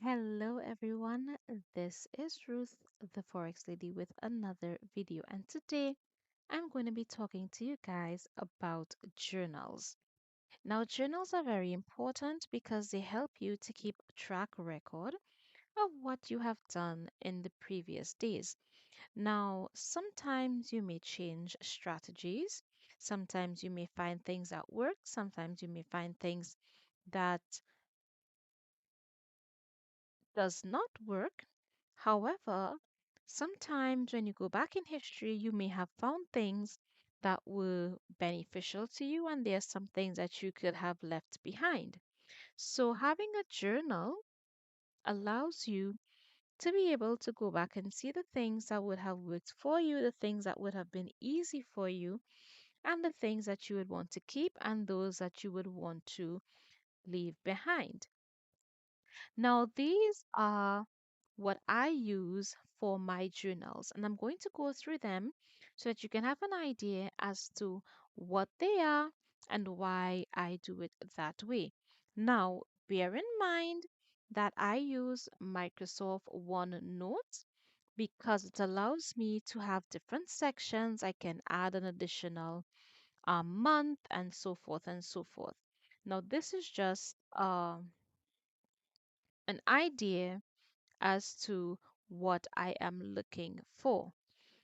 Hello everyone, this is Ruth, the Forex Lady, with another video. And today I'm going to be talking to you guys about journals. Now, journals are very important because they help you to keep a track record of what you have done in the previous days. Now, sometimes you may change strategies, sometimes you may find things that work, sometimes you may find things that does not work. However, sometimes when you go back in history, you may have found things that were beneficial to you, and there are some things that you could have left behind. So, having a journal allows you to be able to go back and see the things that would have worked for you, the things that would have been easy for you, and the things that you would want to keep, and those that you would want to leave behind. Now, these are what I use for my journals, and I'm going to go through them so that you can have an idea as to what they are and why I do it that way. Now, bear in mind that I use Microsoft OneNote because it allows me to have different sections. I can add an additional month and so forth and so forth. Now, this is just an idea as to what I am looking for.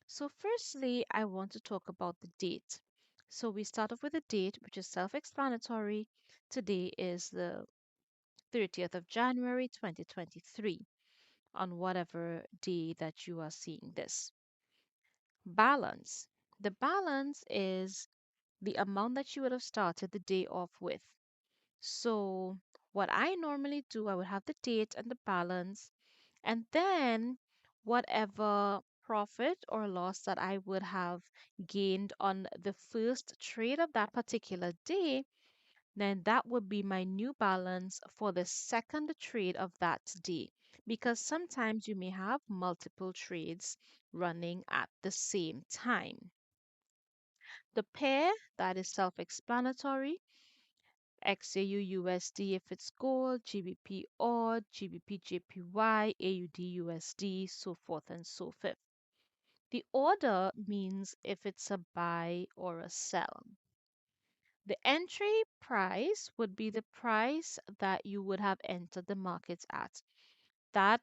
So, firstly, I want to talk about the date. So, we start off with a date, which is self explanatory. Today is the 30th of January 2023, on whatever day that you are seeing this. Balance. The balance is the amount that you would have started the day off with. So, what I normally do, I would have the date and the balance, and then whatever profit or loss that I would have gained on the first trade of that particular day, then that would be my new balance for the second trade of that day. Because sometimes you may have multiple trades running at the same time. The pair, that is self explanatory. XAU USD if it's gold, GBP odd, GBP JPY, AUD USD, so forth and so forth. The order means if it's a buy or a sell. The entry price would be the price that you would have entered the markets at. That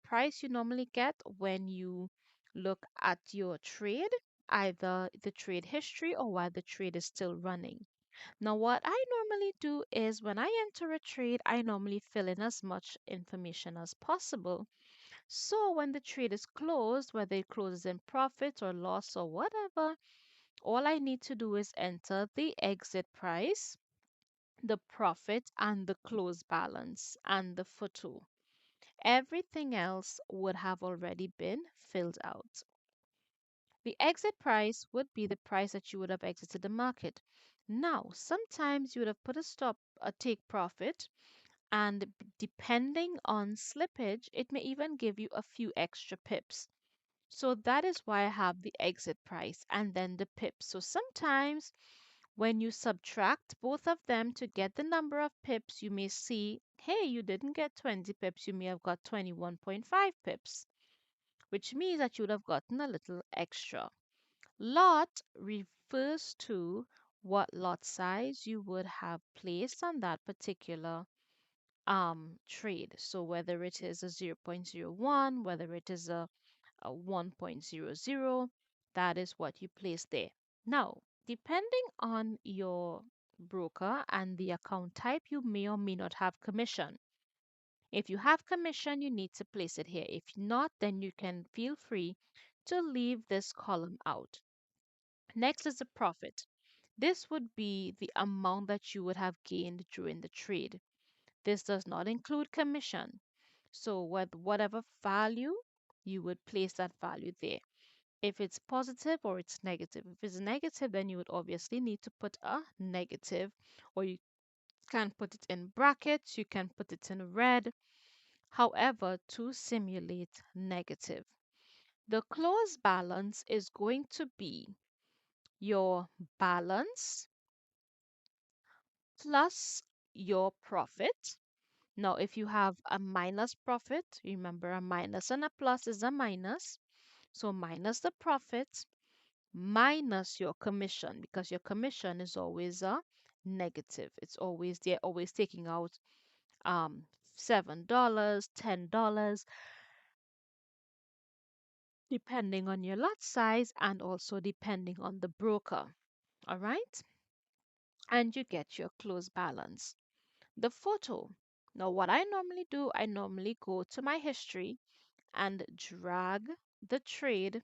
price you normally get when you look at your trade, either the trade history or while the trade is still running. Now, what I normally do is when I enter a trade, I normally fill in as much information as possible. So when the trade is closed, whether it closes in profit or loss or whatever, all I need to do is enter the exit price, the profit, and the close balance and the footer. Everything else would have already been filled out. The exit price would be the price that you would have exited the market. Now, sometimes you would have put a take profit, and depending on slippage, it may even give you a few extra pips. So that is why I have the exit price and then the pips. So sometimes when you subtract both of them to get the number of pips, you may see, hey, you didn't get 20 pips, you may have got 21.5 pips, which means that you would have gotten a little extra. Lot refers to what lot size you would have placed on that particular trade. So whether it is a 0.01, whether it is a 1.00, that is what you place there. Now, depending on your broker and the account type, you may or may not have commission. If you have commission, you need to place it here. If not, then you can feel free to leave this column out. Next is the profit. This would be the amount that you would have gained during the trade. This does not include commission. So with whatever value, you would place that value there. If it's positive or it's negative. If it's negative, then you would obviously need to put a negative, or you can put it in brackets, you can put it in red. However, to simulate negative. The close balance is going to be your balance plus your profit. Now, if you have a minus profit, remember a minus and a plus is a minus. So minus the profit minus your commission, because your commission is always a negative. It's always, they're always taking out um $7, $10, depending on your lot size and also depending on the broker. All right? And you get your close balance. The photo. Now, what I normally do, I normally go to my history and drag the trade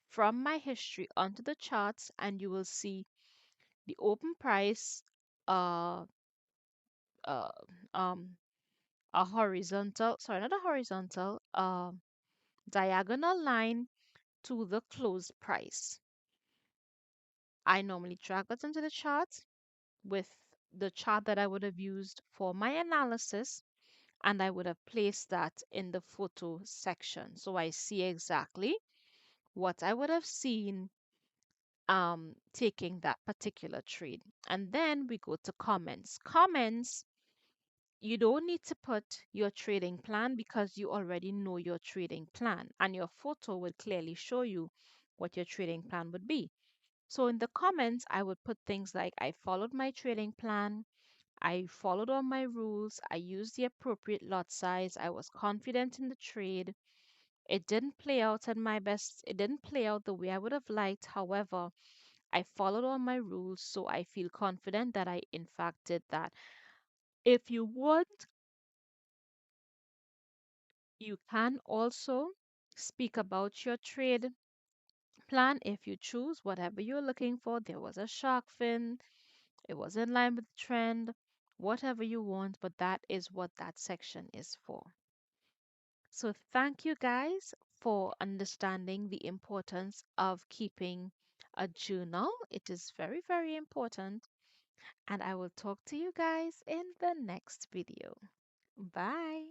from my history onto the charts, and you will see the open price, uh, uh, um, a horizontal, sorry, not a horizontal, diagonal line to the close price. I normally drag that into the chart with the chart that I would have used for my analysis, and I would have placed that in the photo section. So I see exactly what I would have seen taking that particular trade. And then we go to comments. Comments, you don't need to put your trading plan because you already know your trading plan, and your photo will clearly show you what your trading plan would be. So in the comments, I would put things like I followed my trading plan, I followed all my rules, I used the appropriate lot size, I was confident in the trade. It didn't play out at my best, it didn't play out the way I would have liked. However, I followed all my rules, so I feel confident that I in fact did that. If you want, you can also speak about your trade plan if you choose whatever you're looking for. There was a shark fin, it was in line with the trend, whatever you want, but that is what that section is for. So, thank you guys for understanding the importance of keeping a journal. It is very, very important. And I will talk to you guys in the next video. Bye.